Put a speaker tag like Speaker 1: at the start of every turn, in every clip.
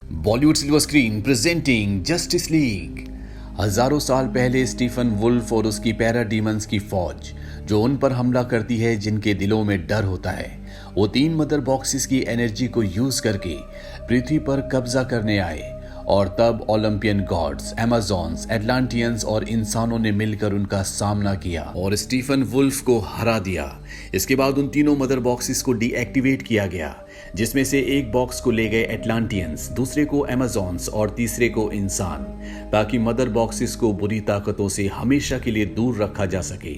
Speaker 1: Bollywood silver screen presenting justice league. हजारों साल पहले स्टीफन वुल्फ और उसकी पैरा डीमंस की फौज जो उन पर हमला करती है, जिनके दिलों में डर होता है, वो 3 मदर बॉक्सेस की एनर्जी को यूज करके पृथ्वी पर कब्जा करने आए। और तब ओलंपियन गॉड्स, अमेज़न्स, एटलांटियंस और इंसानों ने मिलकर उनका सामना किया और स्टीफन वुल्फ को हरा दिया। इसके बाद उन तीनों मदर बॉक्सेस को डीएक्टिवेट किया गया, जिसमें से एक बॉक्स को ले गए एटलांटियंस, दूसरे को अमेज़न्स और तीसरे को इंसान, ताकि मदर बॉक्सेस को बुरी ताकतों से हमेशा के लिए दूर रखा जा सके।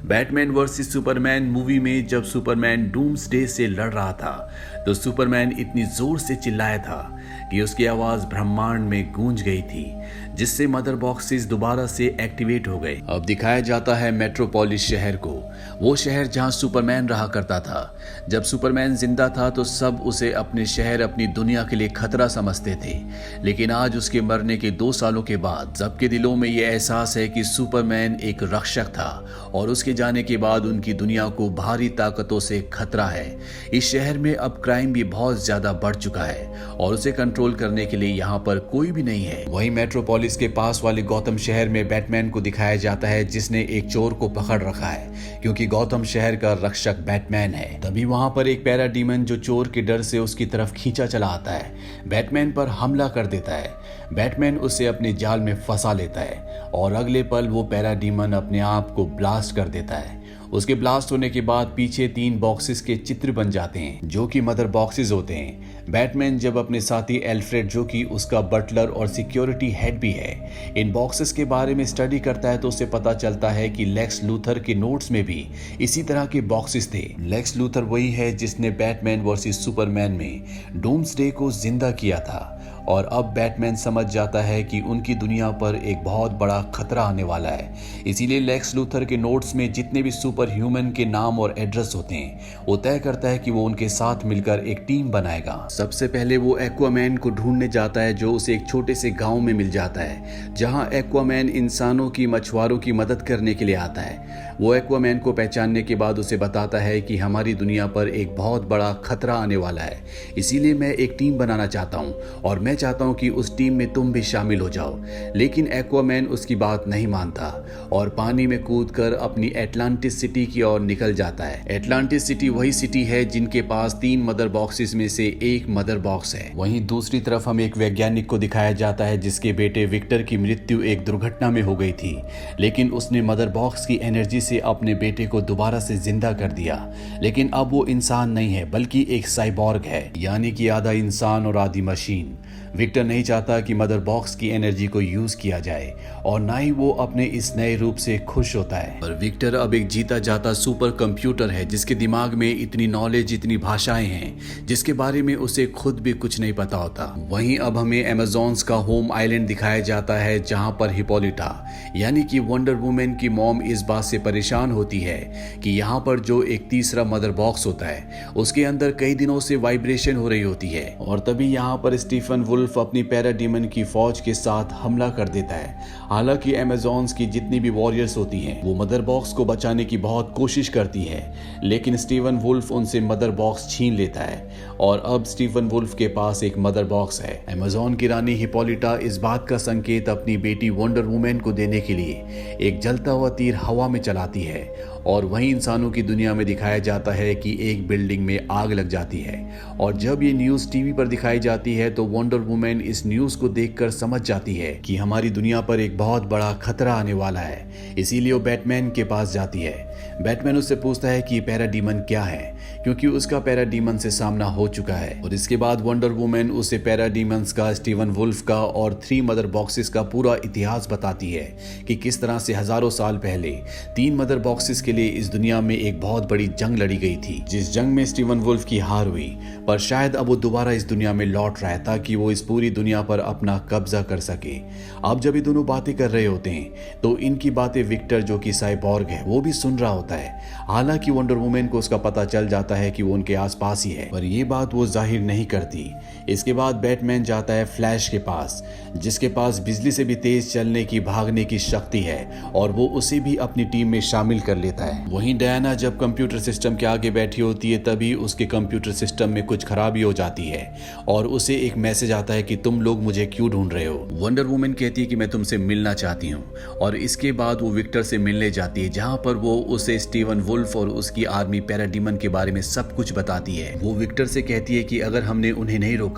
Speaker 1: बैटमैन वर्सेस सुपरमैन मूवी में जब सुपरमैन डूम्सडे से लड़ रहा था, तो सुपरमैन इतनी जोर से चिल्लाया था कि उसकी आवाज ब्रह्मांड में गूंज गई थी, जिससे मदर बॉक्सेस दोबारा से एक्टिवेट हो गए। अब दिखाया जाता है मेट्रोपोलिस शहर को, वो शहर जहां सुपरमैन रहा करता था। जब सुपरमैन जिंदा था तो सब उसे अपने शहर, अपनी दुनिया के लिए खतरा समझते थे, लेकिन आज उसके मरने के 2 सालों के बाद सबके दिलों में यह एहसास है कि सुपरमैन एक रक्षक था और उसके जाने के बाद उनकी दुनिया को भारी ताकतों से खतरा है। इस शहर में अब क्राइम भी बहुत ज्यादा बढ़ चुका है और उसे कंट्रोल करने के लिए यहाँ पर कोई भी नहीं है। वहीं मेट्रोपोलिस के पास वाले गौतम शहर में बैटमैन को दिखाया जाता है, जिसने एक चोर को पकड़ रखा है, क्योंकि गौतम शहर का रक्षक बैटमैन है। तभी वहां पर एक पैरा डीमन जो चोर के डर से उसकी तरफ खींचा चला आता है, बैटमैन पर हमला कर देता है। बैटमैन उसे अपने जाल में फंसा लेता है और अगले पल वो पैरा डीमन अपने आप को ब्लास्ट कर देता है। उसके ब्लास्ट होने के बाद पीछे 3 बॉक्सेस के चित्र बन जाते हैं, जो कि मदर बॉक्सेस होते हैं। बैटमैन जब अपने साथी एल्फ्रेड, जो कि उसका बटलर और सिक्योरिटी हेड भी है, इन बॉक्सेस के बारे में स्टडी करता है, तो उसे पता चलता है कि लेक्स लूथर के नोट्स में भी इसी तरह के बॉक्सेस थे। लेक्स लूथर वही है जिसने बैटमैन वर्सेस सुपरमैन में डूम्सडे को जिंदा किया था। और अब बैटमैन समझ जाता है कि उनकी दुनिया पर एक बहुत बड़ा खतरा आने वाला है। इसीलिए लेक्स लूथर के नोट्स में जितने भी सुपर ह्यूमन के नाम और एड्रेस होते हैं, वो तय करता है कि वो उनके साथ मिलकर एक टीम बनाएगा। सबसे पहले वो एक्वामैन को ढूंढने जाता है, जो उसे एक छोटे से गांव में मिल जाता है, जहां एक्वामैन इंसानों की, मछुआरों की मदद करने के लिए आता है। वो एक्वामैन को पहचानने के बाद उसे बताता है कि हमारी दुनिया पर एक बहुत बड़ा खतरा आने वाला है, इसीलिए मैं एक टीम बनाना चाहता हूँ और मैं चाहता हूं कि उस टीम में तुम भी शामिल हो जाओ। लेकिन एक्वामैन उसकी बात नहीं मानता और पानी में कूदकर अपनी एटलांटिस सिटी की ओर निकल जाता है। एटलांटिस सिटी वही सिटी है जिनके पास 3 मदर बॉक्सेस में से एक मदर बॉक्स है। वहीं दूसरी तरफ हमें एक वैज्ञानिक को दिखाया जाता है, जिसके बेटे विक्टर की मृत्यु एक दुर्घटना में हो गई थी, लेकिन उसने मदर बॉक्स की एनर्जी से अपने बेटे को दोबारा से जिंदा कर दिया। लेकिन अब वो इंसान नहीं है, बल्कि एक साइबॉर्ग है, यानी कि आधा इंसान और आधी मशीन। विक्टर नहीं चाहता कि मदर बॉक्स की एनर्जी को यूज किया जाए और ना ही वो अपने इस नए रूप से खुश होता है। पर विक्टर अब एक जीता जाता सुपर कंप्यूटर है, जिसके दिमाग में इतनी नॉलेज, इतनी भाषाएं हैं, जिसके बारे में उसे खुद भी कुछ नहीं पता होता। वहीं अब हमें अमेज़न्स का होम आइलैंड दिखाया जाता है, जहां पर हिपोलिटा यानी कि वंडर वुमेन की मॉम इस बात से परेशान होती है कि यहाँ पर जो एक तीसरा मदर बॉक्स होता है, उसके अंदर कई दिनों से वाइब्रेशन हो रही होती है। और तभी यहाँ पर स्टीफन वुल्फ अपनी पैरा डीमन की फौज के साथ हमला कर देता है। हालांकि अमेज़न्स की जितनी भी वॉरियर्स होती हैं, वो मदर बॉक्स को बचाने की बहुत कोशिश करती है, लेकिन स्टीफन वुल्फ उनसे मदर बॉक्स छीन लेता है और अब स्टीफन वुल्फ के पास एक मदर बॉक्स है। अमेज़न की रानी हिपोलिटा इस बात का संकेत अपनी बेटी वंडर वुमेन को देने के लिए एक जलता हुआ तीर हवा में चलाती है और वहीं इंसानों की दुनिया में दिखाया जाता है कि एक बिल्डिंग में आग लग जाती है। और जब ये न्यूज टीवी पर दिखाई जाती है, तो वंडर वुमेन इस न्यूज को देखकर समझ जाती है कि हमारी दुनिया पर एक बहुत बड़ा खतरा आने वाला है। इसीलिए वो बैटमैन के पास जाती है। बैटमैन उससे पूछता है कि पैरा डीमन क्या है, क्योंकि उसका पैरा डीमन से सामना हो चुका है। और इसके बाद वंडर वुमेन उसे पैरा डीमंस का, स्टीवन वुल्फ का और 3 मदर बॉक्सेस का पूरा इतिहास बताती है कि किस तरह से हजारों साल पहले 3 मदर बॉक्सेस के लिए इस दुनिया में एक बहुत बड़ी जंग लड़ी गई थी, जिस जंग में स्टीवन वुल्फ की हार हुई। पर शायद अब वो दोबारा इस दुनिया में लौट रहा है, ताकि वो इस पूरी दुनिया पर अपना कब्जा कर सके। अब जब ये दोनों बातें कर रहे होते हैं, तो इनकी बातें विक्टर, जो कि साइबॉर्ग है, वो भी सुन रहा होता है। हालांकि वंडर वुमेन को उसका पता चल जाता जाता है कि वो उनके आसपास ही है, पर ये बात वो जाहिर नहीं करती। इसके बाद बैटमैन जाता है फ्लैश के पास, जिसके पास बिजली से भी तेज चलने की भागने की शक्ति है, और वो उसे भी अपनी टीम में शामिल कर लेता है। वहीं डायना जब कंप्यूटर सिस्टम के आगे बैठी होती है, तभी उसके कंप्यूटर सिस्टम में कुछ खराबी हो जाती है और उसे एक मैसेज आता है कि तुम लोग मुझे क्यों ढूंढ रहे हो। वंडर वुमन कहती है कि मैं तुमसे मिलना चाहती हूँ, और इसके बाद वो विक्टर से मिलने जाती है, जहाँ पर वो उसे स्टीवन वुल्फ और उसकी आर्मी पैराडीमन के बारे में सब कुछ बताती है। वो विक्टर से कहती है कि अगर हमने उन्हें नहीं रोका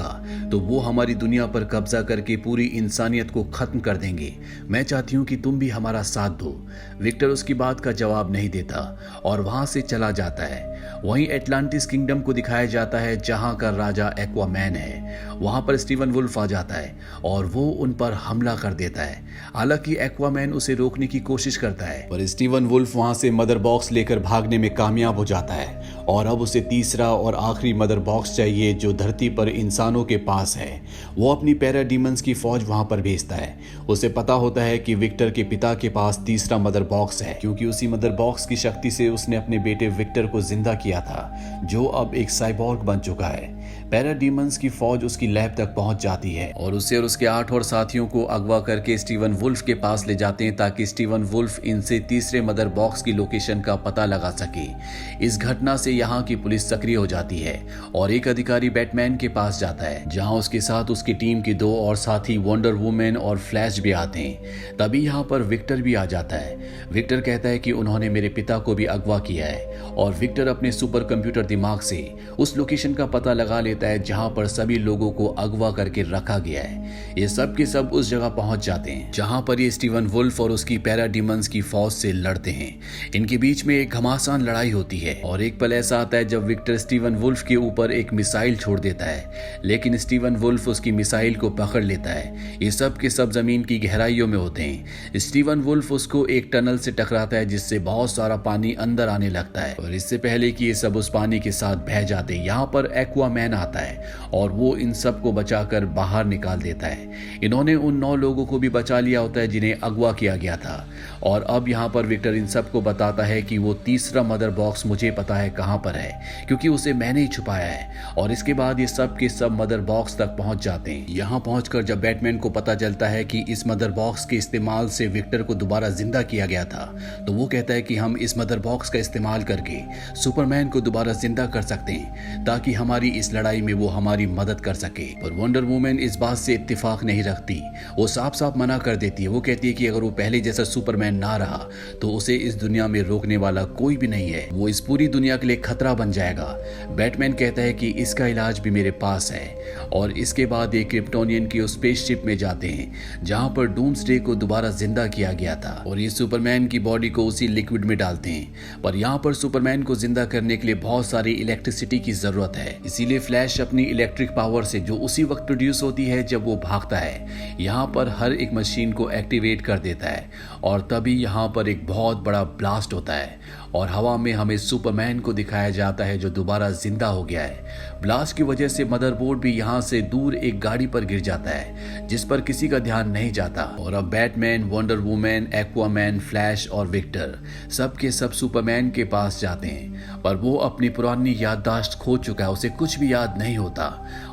Speaker 1: तो वो हमारी दुनिया पर कब्जा करके पूरी इंसानियत को खत्म कर देंगे। मैं चाहती हूँ कि तुम भी हमारा साथ दो। विक्टर उसकी बात का जवाब नहीं देता और वहां से चला जाता है। वहीं एटलांटिस किंगडम को दिखाया जाता है, जहां का राजा एक्वामैन है। वहां पर स्टीवन वुल्फ आ जाता है और वो उन पर हमला कर देता है। हालांकि एक्वामैन उसे रोकने की कोशिश करता है, पर स्टीवन वुल्फ वहां से मदर बॉक्स लेकर भागने में कामयाब हो जाता है, और अब उसे तीसरा और आखिरी मदर बॉक्स चाहिए जो धरती पर इंसानों के पास है। वो अपनी पैराडीमंस की फौज वहां पर भेजता है। उसे पता होता है कि विक्टर के पिता के पास तीसरा मदर बॉक्स है, क्योंकि उसी मदर बॉक्स की शक्ति से उसने अपने बेटे विक्टर को जिंदा किया था, जो अब एक साइबॉर्ग बन चुका है। पैराडीमंस की फौज उसकी लैब तक पहुंच जाती है और उसे और उसके 8 और साथियों को अगवा करके स्टीवन वुल्फ के पास ले जाते हैं, ताकि स्टीवन वुल्फ इनसे तीसरे मदर बॉक्स की लोकेशन का पता लगा सके। इस घटना से यहाँ की पुलिस सक्रिय हो जाती है और एक अधिकारी बैटमैन के पास जाता है, जहाँ उसके साथ उसकी टीम के 2 और साथी वंडर वुमन और फ्लैश भी आते हैं। तभी यहाँ पर विक्टर भी आ जाता है। विक्टर कहता है कि उन्होंने मेरे पिता को भी अगवा किया है, और विक्टर अपने सुपर कंप्यूटर दिमाग से उस लोकेशन का पता लगा लेता है जहां पर सभी लोगों को अगवा करके रखा गया है। ये सब के सब उस जगह पहुंच जाते हैं जहां पर ये स्टीवन वुल्फ और उसकी पैराडीमंस की फौज से लड़ते हैं। इनके बीच में एक घमासान लड़ाई होती है, और एक पल ऐसा आता है जब विक्टर स्टीवन वुल्फ के ऊपर एक मिसाइल छोड़ देता है, लेकिन स्टीवन वुल्फ उसकी मिसाइल को पकड़ लेता है। ये सब के सब जमीन की गहराइयों में होते हैं। स्टीवन वुल्फ उसको एक टनल से टकराता है, जिससे बहुत सारा पानी अंदर आने लगता है, और इससे पहले कि ये सब उस पानी के साथ बह जाते हैं, यहाँ पर एक्वामैन आता है और वो इन सब को बचाकर बाहर निकाल देता है। इन्होंने उन 9 लोगों को भी बचा लिया होता है जिन्हें अगवा किया गया था, और अब यहाँ पर विक्टर इन सब को बताता है कि वो तीसरा मदर बॉक्स मुझे पता है कहाँ पर है, क्योंकि उसे मैंने ही छुपाया है। और इसके बाद ये सब के सब मदर बॉक्स तक पहुंच जाते हैं। यहाँ पहुंचकर जब बैटमैन को पता चलता है कि इस मदर बॉक्स के इस्तेमाल से विक्टर को दोबारा जिंदा किया गया था, तो वो कहता है कि हम इस मदर बॉक्स का इस्तेमाल करके सुपरमैन को दोबारा जिंदा कर सकते हैं, ताकि हमारी इस लड़ाई में वो हमारी मदद कर सके। पर वंडर वुमन इस बात से इत्तेफाक नहीं रखती। वो साफ साफ मना कर देती है। वो कहती है कि अगर वो पहले जैसा सुपरमैन ना रहा तो उसे इस दुनिया में रोकने वाला कोई भी नहीं है, वो इस पूरी दुनिया के लिए खतरा बन जाएगा। बैटमैन कहता है कि इसका इलाज भी मेरे पास है, और इसके बाद एक क्रिप्टोनियन की उस स्पेसशिप में जाते हैं जहां पर डूम्सडे को दोबारा जिंदा किया गया था, और ये सुपरमैन की बॉडी को उसी लिक्विड में डालते हैं। पर यहाँ पर सुपरमैन को जिंदा करने के लिए बहुत सारी इलेक्ट्रिसिटी की जरूरत है, इसीलिए फ्लैश अपनी इलेक्ट्रिक पावर से, जो उसी वक्त प्रोड्यूस होती है जब वो भागता है, यहाँ पर हर एक मशीन को एक्टिवेट कर देता है, और तभी यहाँ पर एक बहुत बड़ा ब्लास्ट होता है और हवा में हमें सुपरमैन को दिखाया जाता है जो दोबारा जिंदा हो गया है। ब्लास्ट की वजह से मदरबोर्ड भी यहाँ से दूर एक गाड़ी पर गिर जाता है, जिस पर किसी का ध्यान नहीं जाता, और अब Batman, wonder woman, Aquaman, flash और विक्टर सब के सब सुपरमैन के पास जाते हैं, पर वो अपनी पुरानी याददाश्त खो चुका है, उसे कुछ भी याद नहीं होता।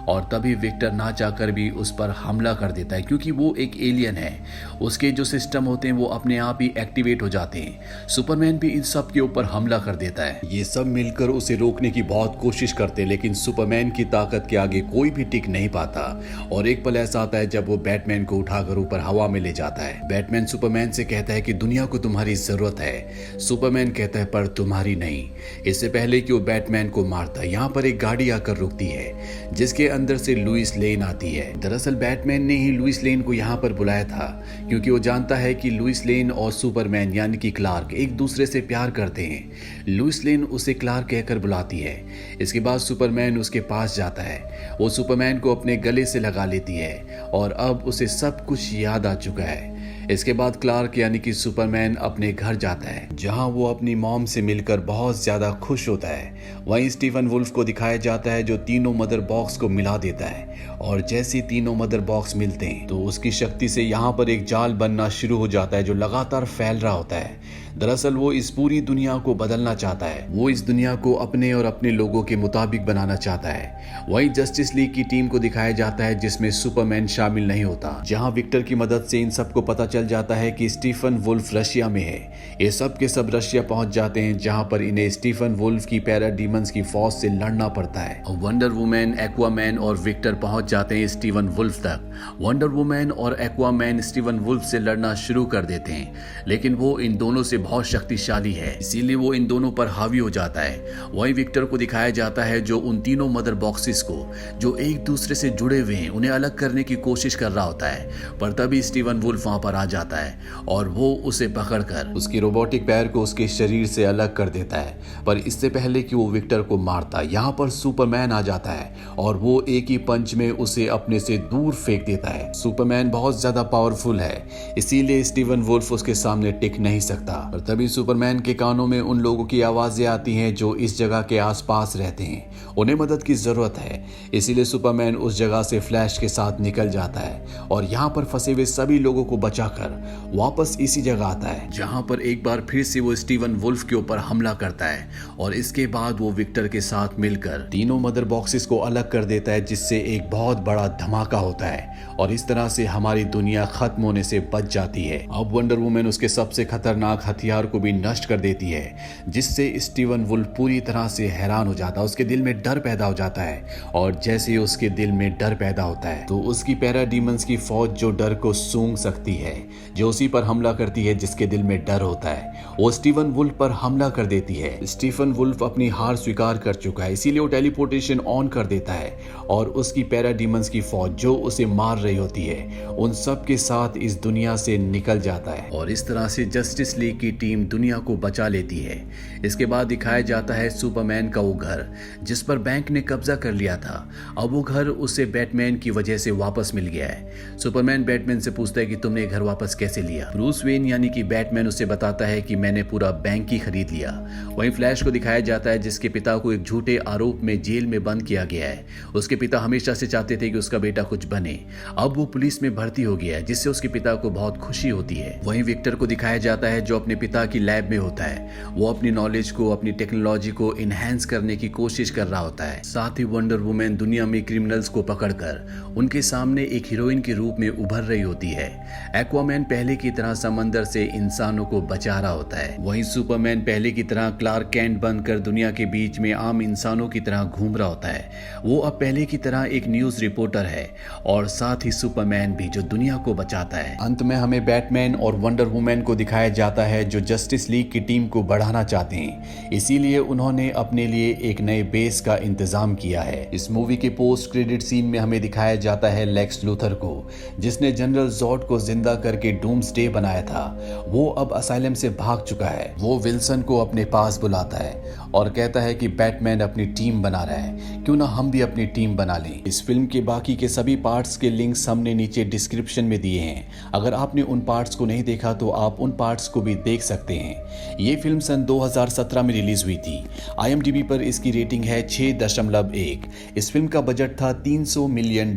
Speaker 1: और तभी विक्टर ना चाहकर भी उस पर हमला कर देता है, क्योंकि वो एक एलियन है। उसके जो सिस्टम होते हैं वो अपने आप ही एक्टिवेट हो जाते हैं। सुपरमैन भी इन सब के ऊपर हमला कर देता है। ये सब मिलकर उसे रोकने की बहुत कोशिश करते हैं, लेकिन सुपरमैन की ताकत के आगे कोई भी टिक नहीं पाता। और एक पल ऐसा आता है जब वो बैटमैन को उठाकर ऊपर हवा में ले जाता है। बैटमैन सुपरमैन से कहता है कि दुनिया को तुम्हारी जरूरत है। सुपरमैन कहता है पर तुम्हारी नहीं। इससे पहले कि वो बैटमैन को मारता है, यहाँ पर एक गाड़ी आकर रुकती है, जिसके अंदर से लुइस लेन आती है। दरअसल बैटमैन ने ही लुइस लेन को यहाँ पर बुलाया था, क्योंकि वो जानता है कि लुइस लेन और सुपरमैन यानी कि क्लार्क एक दूसरे से प्यार करते हैं। लुइस लेन उसे क्लार्क कहकर बुलाती है। इसके बाद सुपरमैन उसके पास जाता है। वो सुपरमैन को अपने गले से लगा लेती है और अब उसे सब कुछ याद आ चुका है। इसके बाद क्लार्क यानी कि सुपरमैन अपने घर जाता है, जहां वो अपनी मॉम से मिलकर बहुत ज्यादा खुश होता है। वहीं स्टीफन वुल्फ को दिखाया जाता है जो तीनों मदर बॉक्स को मिला देता है, और जैसे तीनों मदर बॉक्स मिलते हैं तो उसकी शक्ति से यहाँ पर एक जाल बनना शुरू हो जाता है जो लगातार फैल रहा होता है। दरअसल वो इस पूरी दुनिया को बदलना चाहता है, वो इस दुनिया को अपने और अपने लोगों के मुताबिक बनाना चाहता है। वहीं जस्टिस लीग की टीम को दिखाया जाता है जिसमें सुपरमैन शामिल नहीं होता, जहां विक्टर की मदद से इन सबको पता चल जाता है कि स्टीफन वुल्फ रशिया में है। ये सब के सब रशिया पहुंच जाते हैं, जहां पर इन्हें स्टीफन वुल्फ की पैरा डीमंस की फौज से लड़ना पड़ता है। वंडर वुमैन, एक्वामैन और विक्टर पहुंच जाते हैं स्टीफन वुल्फ तक। वंडर वुमैन और एक्वामैन स्टीफन वुल्फ से लड़ना शुरू कर देते हैं, लेकिन वो इन दोनों से बहुत शक्तिशाली है, इसीलिए वो इन दोनों पर हावी हो जाता है। वहीं विक्टर को दिखाया जाता है जो उन तीनों मदर बॉक्सेस को जो एक दूसरे से जुड़े हुए हैं उन्हें अलग करने की कोशिश कर रहा होता है, पर तभी स्टीवन वुल्फ वहां पर आ जाता है और वो उसे पकड़कर उसकी रोबोटिक पैर को उसके शरीर से अलग कर देता है। पर इससे पहले कि वो विक्टर को मारता, यहाँ पर सुपरमैन आ जाता है और वो एक ही पंच में उसे अपने से दूर फेंक देता है। सुपरमैन बहुत ज्यादा पावरफुल है, इसीलिए स्टीवन वुल्फ उसके सामने टिक नहीं सकता। पर तभी सुपरमैन के कानों में उन लोगों की आवाजें आती हैं जो इस जगह के आसपास रहते हैं, उन्हें मदद की जरूरत है। इसीलिए सुपरमैन उस जगह से फ्लैश के साथ निकल जाता है और यहाँ पर फंसे हुए सभी लोगों को बचाकर वापस इसी जगह आता है, जहाँ पर एक बार फिर से वो स्टीवन वुल्फ के ऊपर हमला करता है और इसके बाद वो विक्टर के साथ मिलकर तीनों मदर बॉक्सेस को अलग कर देता है, जिससे एक बहुत बड़ा धमाका होता है और इस तरह से हमारी दुनिया खत्म होने से बच जाती है। अब वंडर वुमन उसके सबसे खतरनाक हथियार को भी नष्ट कर देती है, जिससे स्टीवन वुल्फ पूरी तरह से हैरान हो जाता है। उसके दिल में डर पैदा हो जाता है और जैसे ही उसके दिल में डर पैदा होता है तो उसकी पैरा डीमंस की फौज जो डर को सूंघ सकती है, जो उसी पर हमला करती है जिसके दिल में डर होता है, वो स्टीवन वुल्फ पर हमला कर देती है। स्टीफन वुल्फ अपनी हार स्वीकार कर चुका है, इसीलिए वो टेलीपोर्टेशन ऑन कर देता है और उसकी पैरा डीमंस की फौज जो उसे मार रही होती है उन सब के साथ इस दुनिया से निकल जाता है और इस तरह से जस्टिस लीग की टीम दुनिया को बचा लेती है। इसके बाद दिखाया जाता है सुपरमैन का वो घर जिस पर बैंक ने कब्जा कर लिया था। अब वो घर उसे बैटमैन की वजह से वापस मिल गया है। सुपरमैन बैटमैन से पूछता है कि तुमने घर वापस कैसे लिया। ब्रूस वेन यानी कि बैटमैन उसे बताता है कि मैंने पूरा बैंक ही खरीद लिया। वहीं फ्लैश को दिखाया जाता है जिसके पिता को एक झूठे आरोप में जेल में बंद किया गया है। उसके पिता हमेशा से चाहते थे कि उसका बेटा कुछ बने, अब वो पुलिस में भर्ती हो गया है, जिससे उसके पिता को बहुत खुशी होती है। वहीं विक्टर को दिखाया जाता है जो अपने पिता की लैब में होता है, वो अपनी नॉलेज को, अपनी टेक्नोलॉजी को इनहेंस करने की कोशिश कर रहा होता है। साथ ही वंडर वुमन दुनिया में क्रिमिनल्स को पकड़कर उनके सामने एक हीरोइन के रूप में उभर रही होती है। एक्वामैन पहले की तरह समंदर से इंसानों को बचा रहा होता है। वहीं सुपरमैन पहले की तरह क्लार्क कैंट बनकर दुनिया के बीच में आम इंसानों की तरह घूम रहा होता है। वो अब पहले की तरह एक न्यूज रिपोर्टर है और साथ ही सुपरमैन भी जो दुनिया को बचाता है। अंत में हमें बैटमैन और वंडर वुमन को दिखाया जाता है जो जस्टिस लीग की टीम को बढ़ाना चाहते हैं, इसीलिए उन्होंने अपने लिए एक नए बेस का इंतजाम किया है। इस मूवी के पोस्ट क्रेडिट सीन में हमें दिखाया जाता है लेक्स लूथर को, जिसने जनरल जॉर्ड को जिंदा करके डूम्सडे बनाया था। वो अब असाइलम से भाग चुका है। वो विल्सन को अपने पास बुलाता है और कहता है कि बैटमैन अपनी टीम बना रहा है, क्यों ना हम भी अपनी टीम बना लें। इस फिल्म के बाकी के सभी पार्ट्स के लिंक्स हमने नीचे डिस्क्रिप्शन में दिए हैं। अगर आपने उन पार्ट्स को नहीं देखा तो आप उन पार्ट्स को भी देख सकते हैं। ये फिल्म सन 2017 में रिलीज हुई थी। IMDb पर इसकी रेटिंग है 6.1। इस फिल्म का बजट था $300 मिलियन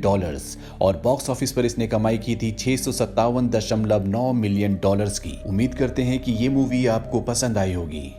Speaker 1: और बॉक्स ऑफिस पर इसने कमाई की थी $657.9 मिलियन की। उम्मीद करते हैं कि ये मूवी आपको पसंद आई होगी।